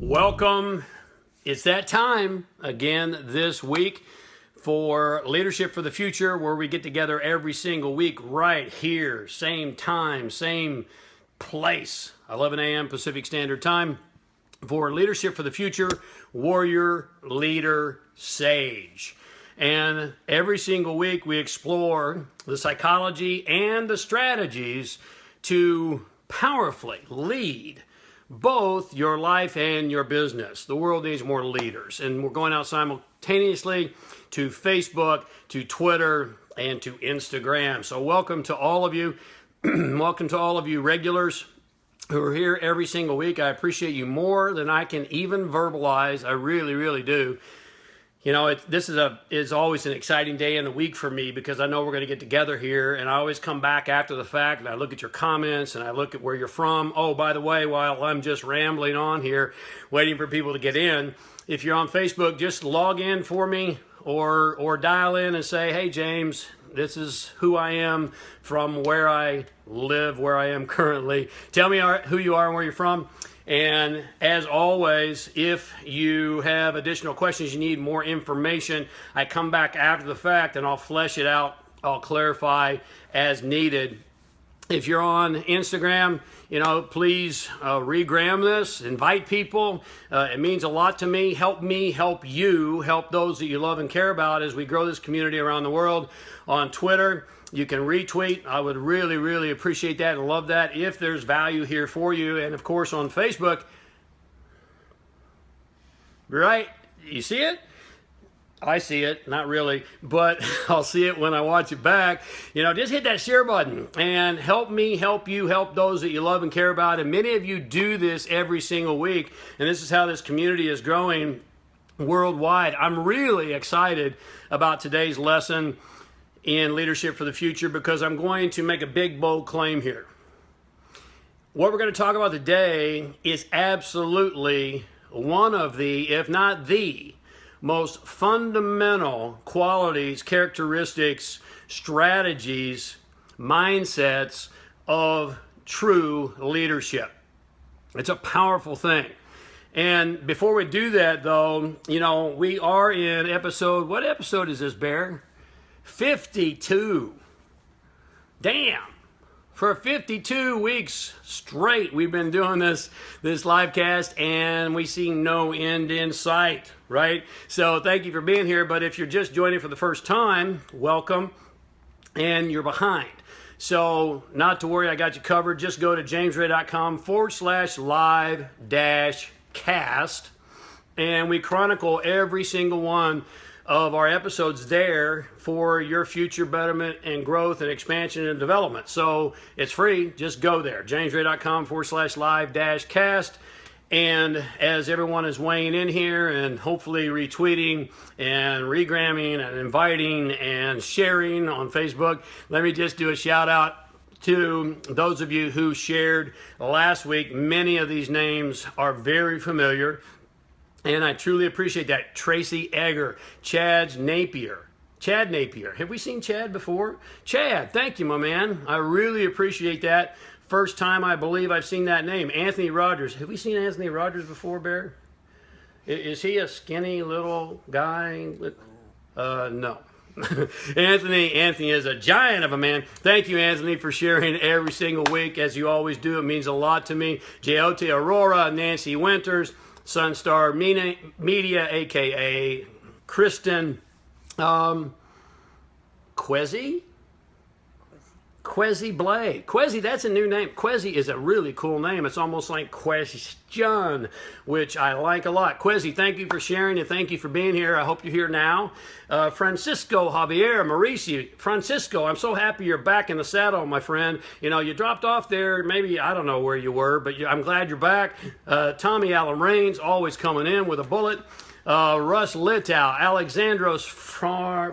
Welcome. It's that time again this week for Leadership for the Future, where we get together every single week right here, same time, same place, 11 a.m. Pacific Standard Time, for Leadership for the Future, Warrior, Leader, Sage. And every single week we explore the psychology and the strategies to powerfully lead both your life and your business. The world needs more leaders, and we're going out simultaneously to Facebook, to Twitter, and to Instagram. So welcome to all of you. Welcome to all of you regulars who are here every single week. I appreciate you more than I can even verbalize. I really, really do. You know, this is always an exciting day in the week for me, because I know we're going to get together here, and I always come back after the fact and I look at your comments and I look at where you're from. Oh, by the way, while I'm just rambling on here, waiting for people to get in, if you're on Facebook, just log in for me or dial in and say, hey, James, this is who I am from where I live, where I am currently. Tell me who you are and where you're from. And as always, if you have additional questions, you need more information, I come back after the fact and I'll flesh it out. I'll clarify as needed. If you're on Instagram, please regram this, invite people. It means a lot to me. Help me, help you, help those that you love and care about as we grow this community around the world. On Twitter, you can retweet. I would really, really appreciate that and love that if there's value here for you. And of course on Facebook, right? You see it? I see it, not really, but I'll see it when I watch it back. Just hit that share button and help me, help you, help those that you love and care about. And many of you do this every single week. And this is how this community is growing worldwide. I'm really excited about today's lesson in Leadership for the Future, because I'm going to make a big, bold claim here. What we're going to talk about today is absolutely one of the, if not the, most fundamental qualities, characteristics, strategies, mindsets of true leadership. It's a powerful thing. And before we do that, though, we are in what episode is this, Bear? 52. Damn. For 52 weeks straight, we've been doing this live cast, and we see no end in sight, right? So thank you for being here. But if you're just joining for the first time, welcome, and you're behind. So not to worry, I got you covered. Just go to jamesray.com/live-cast, and we chronicle every single one of our episodes there for your future betterment and growth and expansion and development. So it's free. Just go there, jamesray.com/live-cast. And as everyone is weighing in here and hopefully retweeting and regramming and inviting and sharing on Facebook, let me just do a shout out to those of you who shared last week. Many of these names are very familiar, and I truly appreciate that. Tracy Egger, Chad Napier. Have we seen Chad before? Chad, thank you, my man. I really appreciate that. First time I believe I've seen that name. Anthony Rogers. Have we seen Anthony Rogers before, Bear? Is he a skinny little guy? No. Anthony is a giant of a man. Thank you, Anthony, for sharing every single week, as you always do. It means a lot to me. Jyoti Aurora, Nancy Winters, Sunstar Media, a.k.a. Kristen Quezzy Blay. Quezzy, that's a new name. Quezzy is a really cool name. It's almost like question, which I like a lot. Quezzy, thank you for sharing and thank you for being here. I hope you're here now. Francisco Javier Mauricio. Francisco, I'm so happy you're back in the saddle, my friend. You dropped off there. Maybe, I don't know where you were, but I'm glad you're back. Tommy Allen Rains, always coming in with a bullet. Russ Litow, Alexandros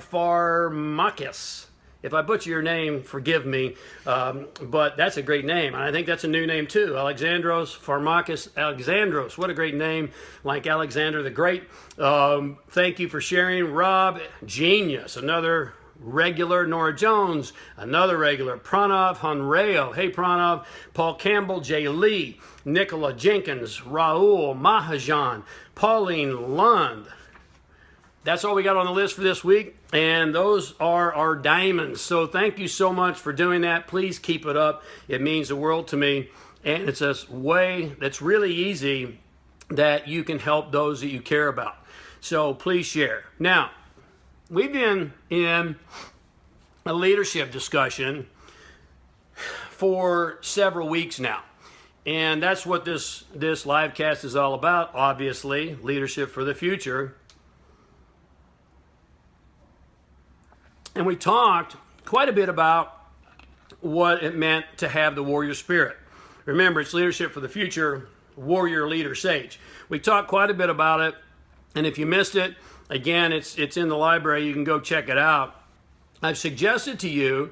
Farmakis. If I butcher your name, forgive me, but that's a great name. And I think that's a new name too. Alexandros Farmakis. Alexandros, what a great name, like Alexander the Great. Thank you for sharing. Rob Genius, another regular. Nora Jones, another regular. Pranav Hanreo, hey Pranav. Paul Campbell, Jay Lee, Nicola Jenkins, Raul Mahajan, Pauline Lund. That's all we got on the list for this week, and those are our diamonds. So thank you so much for doing that. Please keep it up. It means the world to me, and it's a way that's really easy that you can help those that you care about. So please share. Now, we've been in a leadership discussion for several weeks now, and that's what this live cast is all about, obviously, leadership for the future. And we talked quite a bit about what it meant to have the warrior spirit. Remember, it's leadership for the future, warrior, leader, sage. We talked quite a bit about it, and if you missed it, again, it's in the library. You can go check it out. I've suggested to you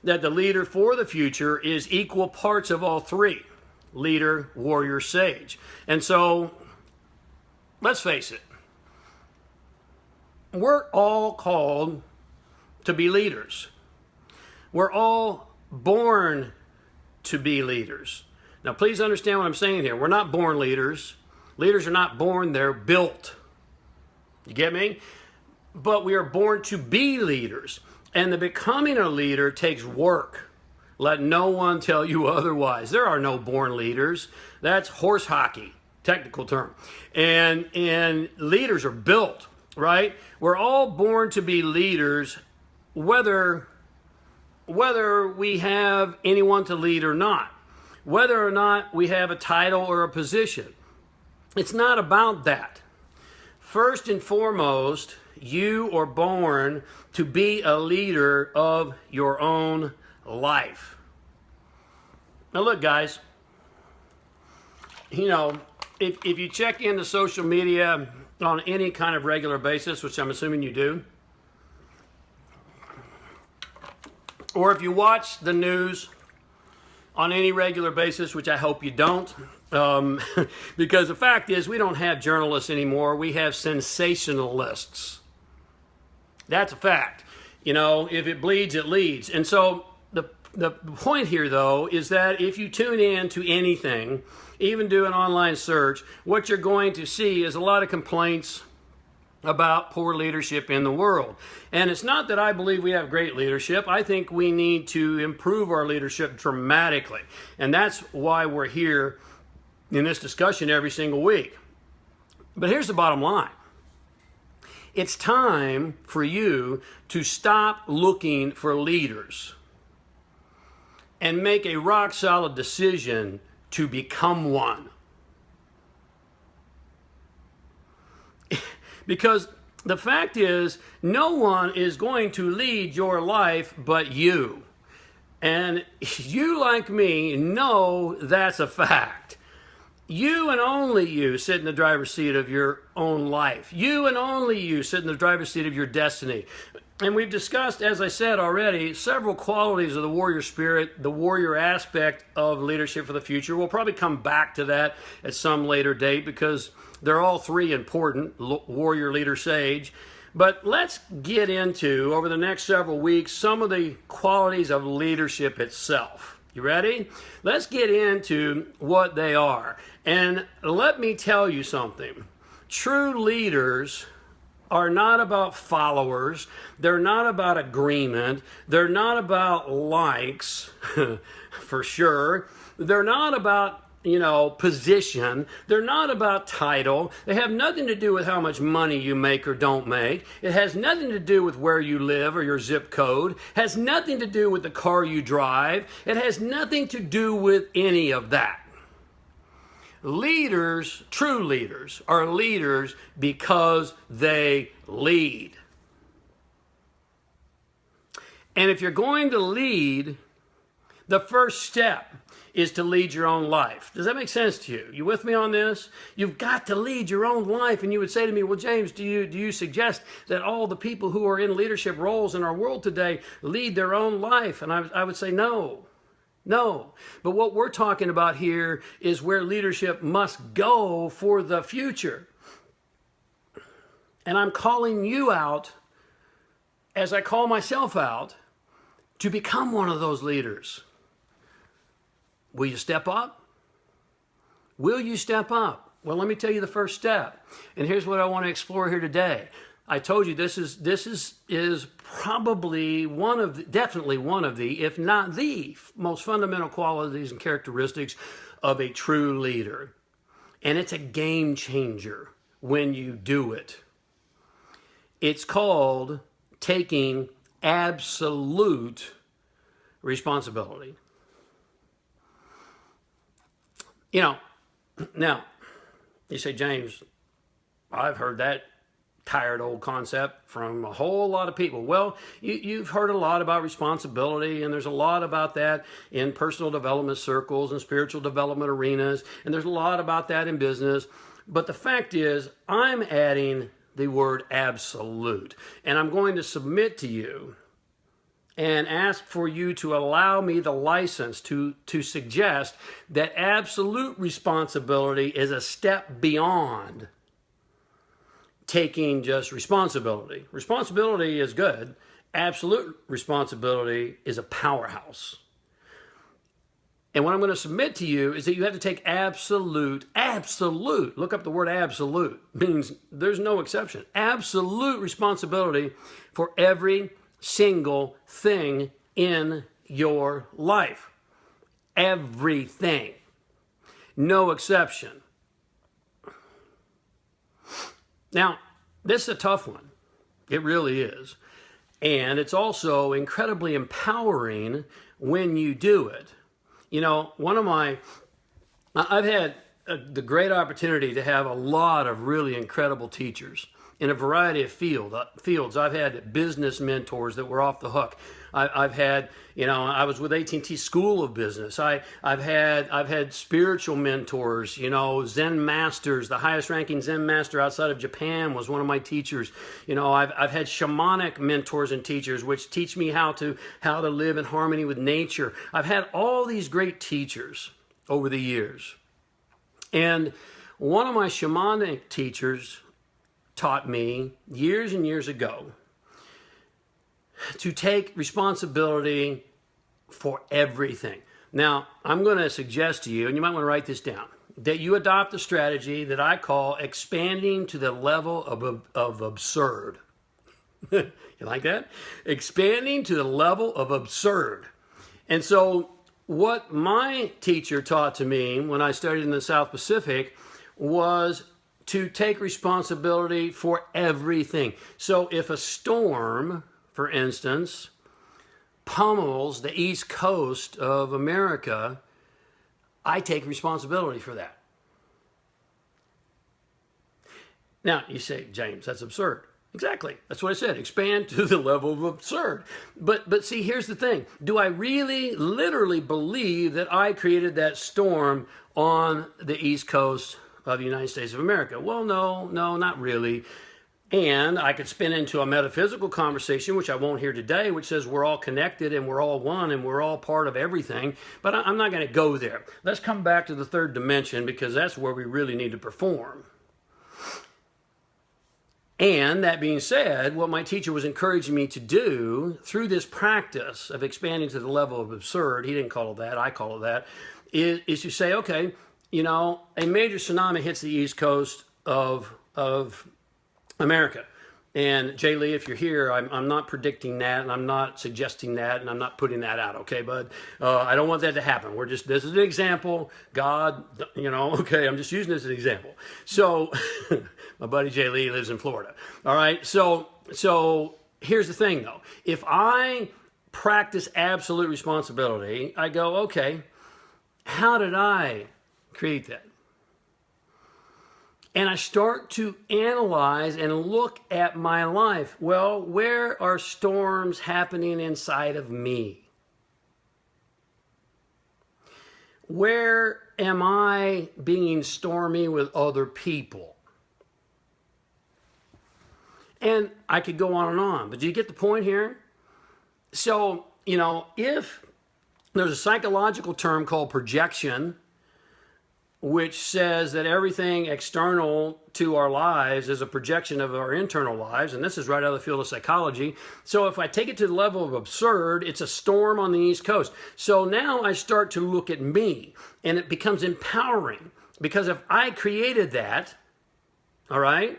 that the leader for the future is equal parts of all three: leader, warrior, sage. And so, let's face it, we're all called to be leaders. We're all born to be leaders. Now, please understand what I'm saying here. We're not born leaders. Leaders are not born, they're built. You get me? But we are born to be leaders. And the becoming a leader takes work. Let no one tell you otherwise. There are no born leaders. That's horse hockey, technical term. And leaders are built, right? We're all born to be leaders, whether we have anyone to lead or not, whether or not we have a title or a position. It's not about that. First and foremost, you are born to be a leader of your own life. Now look, guys, if you check into social media on any kind of regular basis, which I'm assuming you do, or if you watch the news on any regular basis, which I hope you don't, because the fact is we don't have journalists anymore. We have sensationalists. That's a fact. If it bleeds, it leads. And so the point here, though, is that if you tune in to anything, even do an online search, what you're going to see is a lot of complaints about poor leadership in the world. And it's not that I believe we have great leadership. I think we need to improve our leadership dramatically. And that's why we're here in this discussion every single week. But here's the bottom line. It's time for you to stop looking for leaders and make a rock solid decision to become one. Because the fact is, no one is going to lead your life but you. And you, like me, know that's a fact. You and only you sit in the driver's seat of your own life. You and only you sit in the driver's seat of your destiny. And we've discussed, as I said already, several qualities of the warrior spirit, the warrior aspect of leadership for the future. We'll probably come back to that at some later date because they're all three important: warrior, leader, sage. But let's get into, over the next several weeks, some of the qualities of leadership itself. You ready? Let's get into what they are. And let me tell you something. True leaders are not about followers. They're not about agreement. They're not about likes, for sure. They're not about position. They're not about title. They have nothing to do with how much money you make or don't make. It has nothing to do with where you live or your zip code. It has nothing to do with the car you drive. It has nothing to do with any of that. Leaders, true leaders, are leaders because they lead. And if you're going to lead, the first step is to lead your own life. Does that make sense to you? You with me on this? You've got to lead your own life. And you would say to me, well, James, do you suggest that all the people who are in leadership roles in our world today lead their own life? And I would say no. No. But what we're talking about here is where leadership must go for the future. And I'm calling you out as I call myself out to become one of those leaders, will you step up? Will you step up? Well, let me tell you the first step. And here's what I want to explore here today. I told you this is probably definitely one of the, if not the most fundamental qualities and characteristics of a true leader. And it's a game changer when you do it. It's called taking absolute responsibility. You know, now, you say, James, I've heard that tired old concept from a whole lot of people. Well, you've heard a lot about responsibility, and there's a lot about that in personal development circles and spiritual development arenas, and there's a lot about that in business. But the fact is, I'm adding the word absolute, and I'm going to submit to you and ask for you to allow me the license to suggest that absolute responsibility is a step beyond taking just responsibility. Responsibility is good. Absolute responsibility is a powerhouse. And what I'm going to submit to you is that you have to take absolute, look up the word absolute, means there's no exception, absolute responsibility for every single thing in your life. Everything. No exception. Now, this is a tough one. It really is. And it's also incredibly empowering when you do it. You know, I've had the great opportunity to have a lot of really incredible teachers in a variety of fields. I've had business mentors that were off the hook. I've had, I was with AT&T School of Business. I've had spiritual mentors, Zen masters. The highest ranking Zen master outside of Japan was one of my teachers. I've had shamanic mentors and teachers, which teach me how to live in harmony with nature. I've had all these great teachers over the years. And one of my shamanic teachers taught me years and years ago to take responsibility for everything. Now, I'm going to suggest to you, and you might want to write this down, that you adopt a strategy that I call expanding to the level of absurd. You like that? Expanding to the level of absurd. And so what my teacher taught to me when I studied in the South Pacific was to take responsibility for everything. So if a storm, for instance, pummels the East Coast of America, I take responsibility for that. Now, you say, James, that's absurd. Exactly. That's what I said. Expand to the level of absurd. But see, here's the thing. Do I really, literally believe that I created that storm on the East Coast of the United States of America? Well, no, not really. And I could spin into a metaphysical conversation, which I won't hear today, which says we're all connected and we're all one and we're all part of everything. But I'm not going to go there. Let's come back to the third dimension, because that's where we really need to perform. And that being said, what my teacher was encouraging me to do through this practice of expanding to the level of absurd, he didn't call it that, I call it that, is to say, okay, a major tsunami hits the East Coast of America. And Jay Lee, if you're here, I'm not predicting that, and I'm not suggesting that, and I'm not putting that out, okay, bud? I don't want that to happen. This is an example. God, okay, I'm just using this as an example. So, my buddy Jay Lee lives in Florida. All right, so here's the thing, though. If I practice absolute responsibility, I go, okay, how did I create that? And I start to analyze and look at my life. Well, where are storms happening inside of me? Where am I being stormy with other people? And I could go on, but do you get the point here? So, if there's a psychological term called projection, which says that everything external to our lives is a projection of our internal lives, and this is right out of the field of psychology. So if I take it to the level of absurd, it's a storm on the East Coast. So now I start to look at me, and it becomes empowering, because if I created that, all right,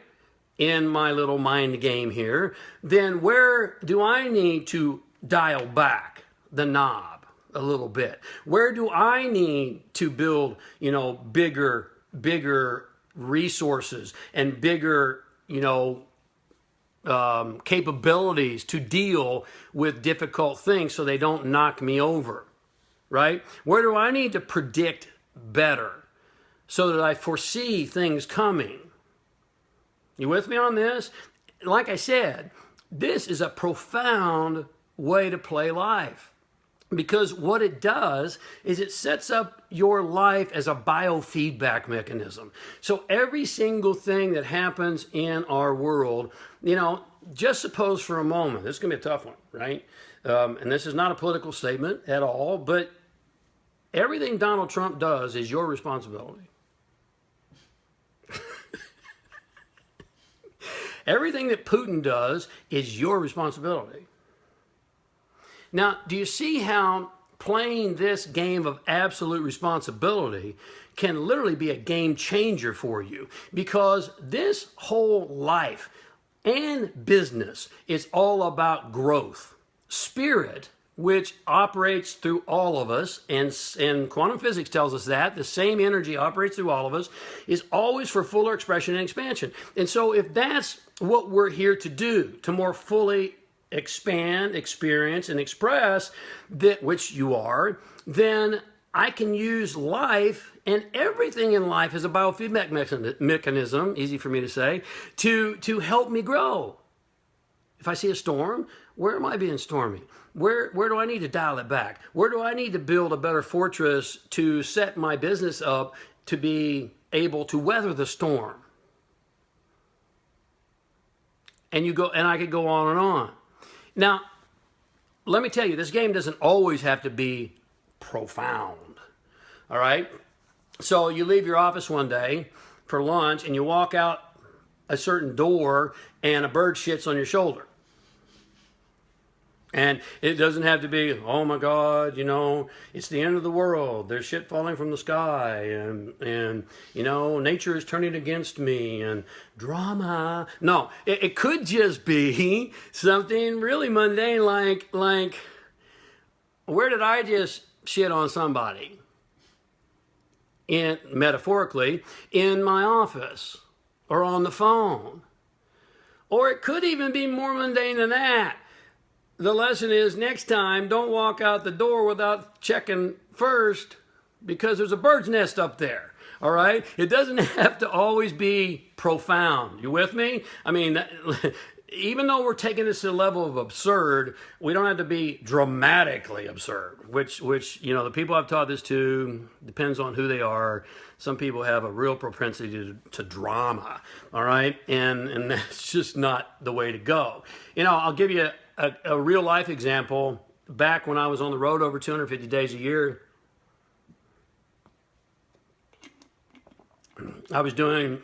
in my little mind game here, then where do I need to dial back the knob a little bit? Where do I need to build, bigger resources and bigger, capabilities to deal with difficult things so they don't knock me over, right? Where do I need to predict better so that I foresee things coming? You with me on this? Like I said, this is a profound way to play life. Because what it does is it sets up your life as a biofeedback mechanism. So every single thing that happens in our world, just suppose for a moment, this is going to be a tough one, right? And this is not a political statement at all, but everything Donald Trump does is your responsibility. Everything that Putin does is your responsibility. Now, do you see how playing this game of absolute responsibility can literally be a game changer for you? Because this whole life and business is all about growth. Spirit, which operates through all of us, and quantum physics tells us that, the same energy operates through all of us, is always for fuller expression and expansion. And so if that's what we're here to do, to more fully expand, experience, and express that which you are, then I can use life, and everything in life is a biofeedback mechanism, easy for me to say, to help me grow. If I see a storm, where am I being stormy? Where do I need to dial it back? Where do I need to build a better fortress to set my business up to be able to weather the storm? And I could go on and on. Now, let me tell you, this game doesn't always have to be profound, all right? So you leave your office one day for lunch and you walk out a certain door and a bird shits on your shoulder. And it doesn't have to be, oh my God, it's the end of the world. There's shit falling from the sky and nature is turning against me and drama. No, it could just be something really mundane like, where did I just shit on somebody? Metaphorically, in my office or on the phone. Or it could even be more mundane than that. The lesson is, next time, don't walk out the door without checking first, because there's a bird's nest up there, all right? It doesn't have to always be profound. You with me? I mean, even though we're taking this to the level of absurd, we don't have to be dramatically absurd, which the people I've taught this to, depends on who they are. Some people have a real propensity to drama, all right? And that's just not the way to go. I'll give you a real life example. Back when I was on the road over 250 days a year, I was doing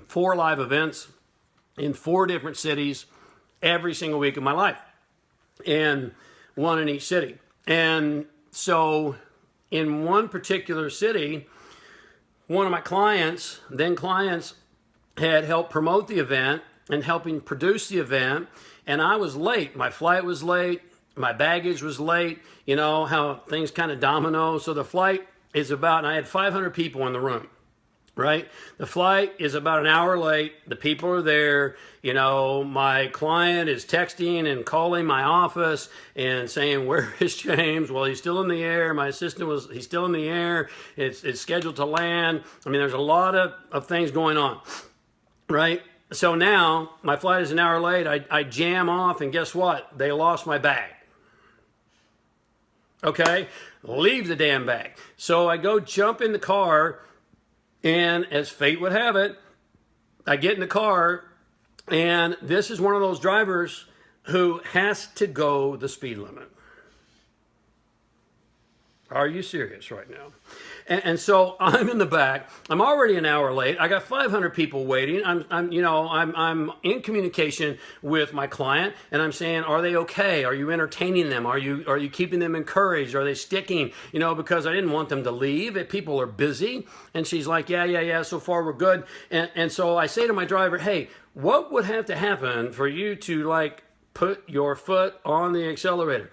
4 live events in 4 different cities every single week of my life, and one in each city. And so in one particular city, one of my clients had helped promote the event and helping produce the event. And I was late. My flight was late. My baggage was late. You know how things kind of domino. So the flight is and I had 500 people in the room, right? The flight is about an hour late. The people are there. My client is texting and calling my office and saying, where is James? Well, he's still in the air. My assistant he's still in the air. It's scheduled to land. I mean, there's a lot of things going on, right? So now my flight is an hour late. I jam off, and guess what? They lost my bag. Okay? Leave the damn bag. So I go jump in the car, and as fate would have it, I get in the car, and this is one of those drivers who has to go the speed limit. Are you serious right now? And so I'm in the back. I'm already an hour late. I got 500 people waiting. I'm in communication with my client, and I'm saying, are they okay? Are you entertaining them? Are you keeping them encouraged? Are they sticking? Because I didn't want them to leave. People are busy. And she's like, yeah. So far we're good. And so I say to my driver, hey, what would have to happen for you to put your foot on the accelerator?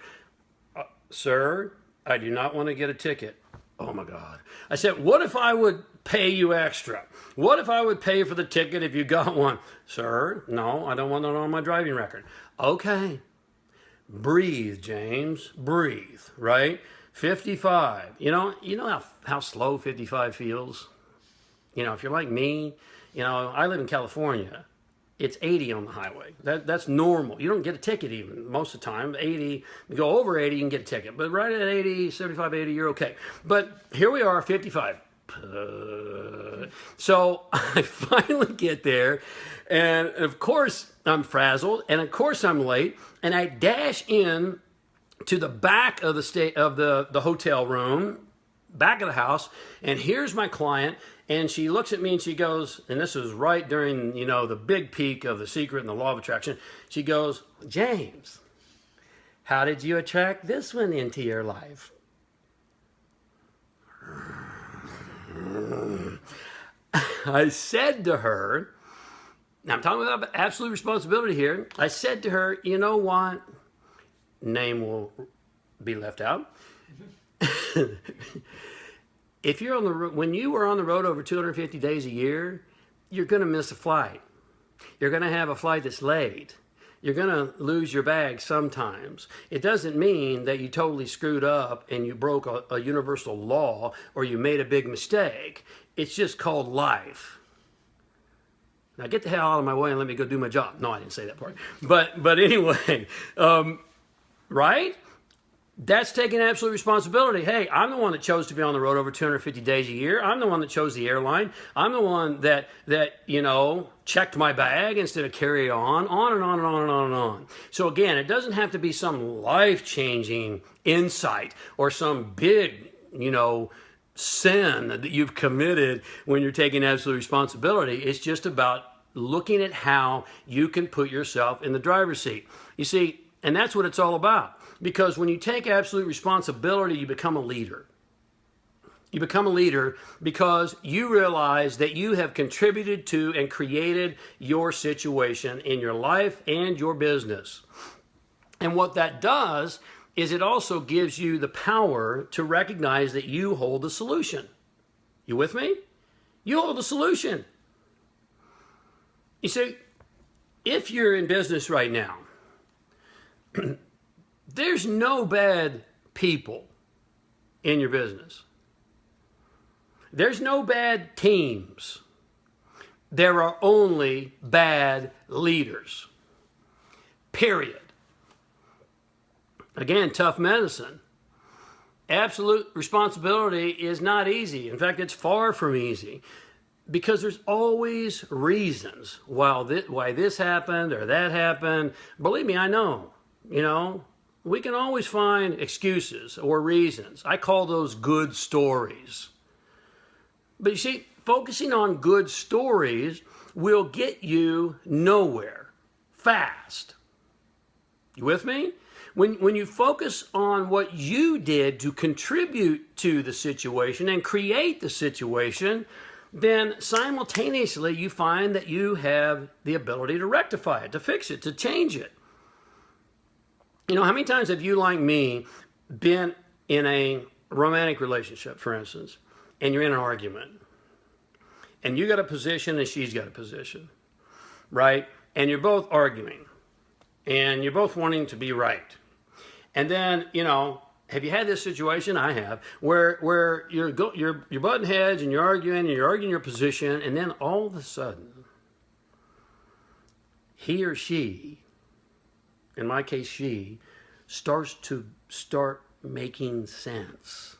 Sir, I do not want to get a ticket. Oh my God. I said, what if I would pay you extra? What if I would pay for the ticket if you got one? Sir, no, I don't want it on my driving record. Okay. Breathe, James. Breathe, right? 55. You know how slow 55 feels? If you're like me, I live in California. It's 80 on the highway. That's normal. You don't get a ticket even most of the time. 80, you go over 80, you can get a ticket. But right at 80, 75, 80, you're okay. But here we are, 55. So I finally get there. And of course, I'm frazzled. And of course, I'm late. And I dash in to the back of the hotel room, back of the house. And here's my client. And she looks at me and she goes, and this was right during, the big peak of The Secret and the Law of Attraction. She goes, James, how did you attract this one into your life? I said to her, now I'm talking about absolute responsibility here. I said to her, you know what? Name will be left out. If you're on the road, when you were on the road over 250 days a year, you're going to miss a flight. You're going to have a flight that's late. You're going to lose your bag sometimes. It doesn't mean that you totally screwed up and you broke a universal law or you made a big mistake. It's just called life. Now get the hell out of my way and let me go do my job. No, I didn't say that part. But anyway, right? That's taking absolute responsibility. Hey, I'm the one that chose to be on the road over 250 days a year. I'm the one that chose the airline. I'm the one that checked my bag instead of carry on and on and on and on and on. So again, it doesn't have to be some life-changing insight or some big, sin that you've committed when you're taking absolute responsibility. It's just about looking at how you can put yourself in the driver's seat. You see, and that's what it's all about. Because when you take absolute responsibility, you become a leader. You become a leader because you realize that you have contributed to and created your situation in your life and your business. And what that does is it also gives you the power to recognize that you hold the solution. You with me? You hold the solution. You see, if you're in business right now, there's no bad people in your business. There's no bad teams. There are only bad leaders. Period. Again, tough medicine. Absolute responsibility is not easy. In fact, it's far from easy because there's always reasons why this happened or that happened. Believe me, I know. We can always find excuses or reasons. I call those good stories. But you see, focusing on good stories will get you nowhere fast. You with me? When you focus on what you did to contribute to the situation and create the situation, then simultaneously you find that you have the ability to rectify it, to fix it, to change it. How many times have you, like me, been in a romantic relationship, for instance, and you're in an argument, and you got a position and she's got a position, right? And you're both arguing, and you're both wanting to be right. And then, have you had this situation? I have, where you're butting heads and you're arguing your position, and then all of a sudden, he or she, in my case, she, starts making sense.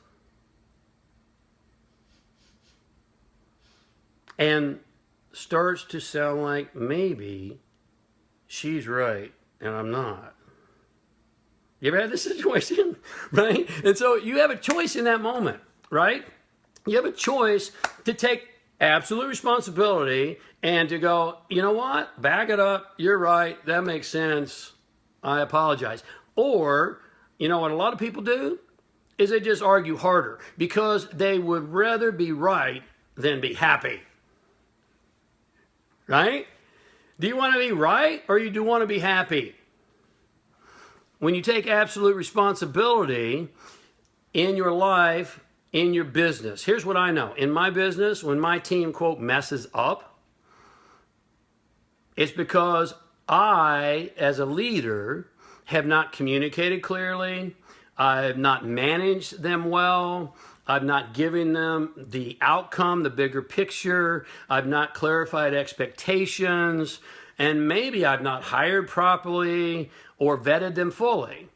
And starts to sound like maybe she's right and I'm not. You ever had this situation, right? And so you have a choice in that moment, right? You have a choice to take absolute responsibility and to go, you know what? Back it up. You're right. That makes sense. I apologize. Or, you know what a lot of people do is they just argue harder because they would rather be right than be happy. Right? Do you want to be right or do you want to be happy? When you take absolute responsibility in your life, in your business, here's what I know. In my business, when my team, quote, messes up, it's because I, as a leader, have not communicated clearly. I've not managed them well. I've not given them the outcome, the bigger picture. I've not clarified expectations. And maybe I've not hired properly or vetted them fully.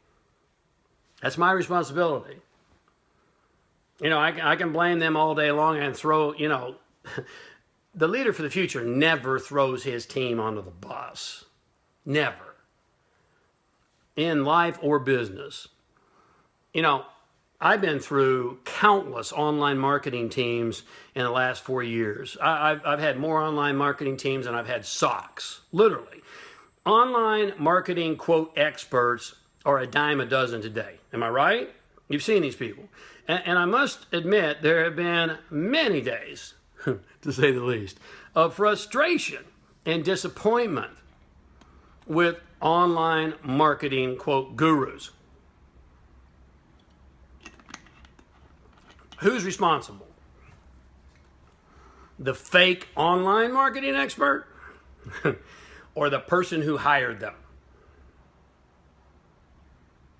That's my responsibility. You know, I can blame them all day long and throw, you know, the leader for the future never throws his team onto the bus. Never. In life or business. You know, I've been through countless online marketing teams in the last 4 years. I've had more online marketing teams than I've had socks, literally. Online marketing, quote, experts are a dime a dozen today. Am I right? You've seen these people. And I must admit, there have been many days, to say the least, of frustration and disappointment with online marketing, quote, gurus. Who's responsible? The fake online marketing expert or the person who hired them?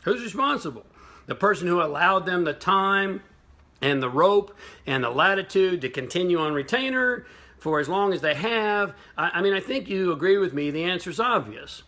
Who's responsible? The person who allowed them the time and the rope and the latitude to continue on retainer for as long as they have. I mean, I think you agree with me. The answer is obvious.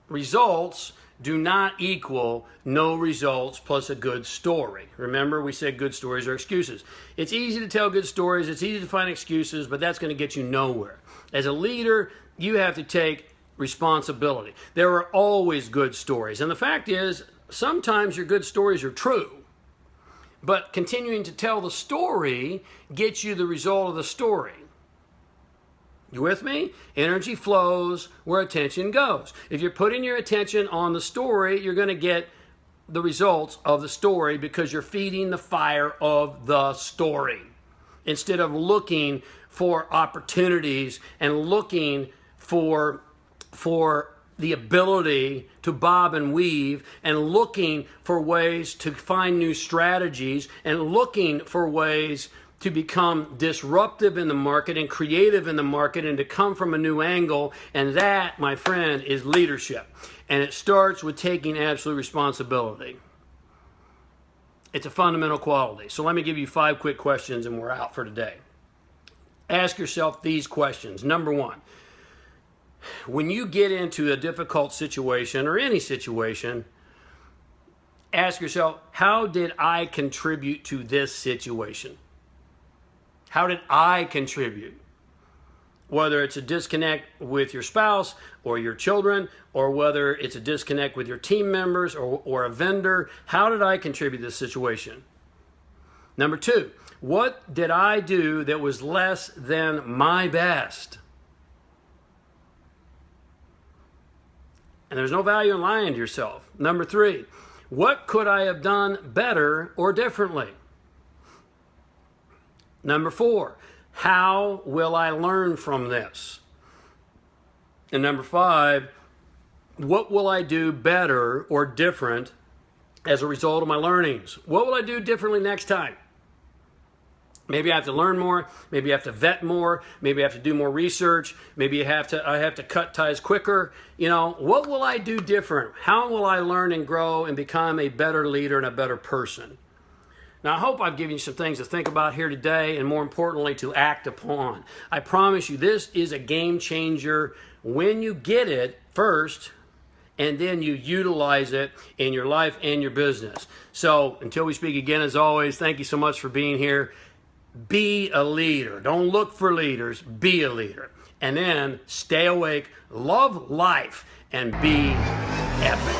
Results do not equal no results plus a good story. Remember, we said good stories are excuses. It's easy to tell good stories. It's easy to find excuses, but that's going to get you nowhere. As a leader, you have to take responsibility. There are always good stories. And the fact is, sometimes your good stories are true. But continuing to tell the story gets you the result of the story. You with me? Energy flows where attention goes. If you're putting your attention on the story, you're going to get the results of the story because you're feeding the fire of the story. Instead of looking for opportunities and looking for the ability to bob and weave and looking for ways to find new strategies and looking for ways to become disruptive in the market and creative in the market and to come from a new angle. And that, my friend, is leadership. And it starts with taking absolute responsibility. It's a fundamental quality. So let me give you 5 quick questions and we're out for today. Ask yourself these questions. Number 1, when you get into a difficult situation or any situation, ask yourself, how did I contribute to this situation? How did I contribute? Whether it's a disconnect with your spouse or your children, or whether it's a disconnect with your team members or a vendor, how did I contribute to this situation? Number 2, what did I do that was less than my best? And there's no value in lying to yourself. Number 3, what could I have done better or differently? Number 4, how will I learn from this? And number 5, what will I do better or different as a result of my learnings? What will I do differently next time? Maybe I have to learn more. Maybe I have to vet more. Maybe I have to do more research. Maybe I have to cut ties quicker. You know, what will I do different? How will I learn and grow and become a better leader and a better person? Now, I hope I've given you some things to think about here today and more importantly, to act upon. I promise you, this is a game changer when you get it first and then you utilize it in your life and your business. So until we speak again, as always, thank you so much for being here. Be a leader. Don't look for leaders. Be a leader. And then stay awake, love life, and be epic.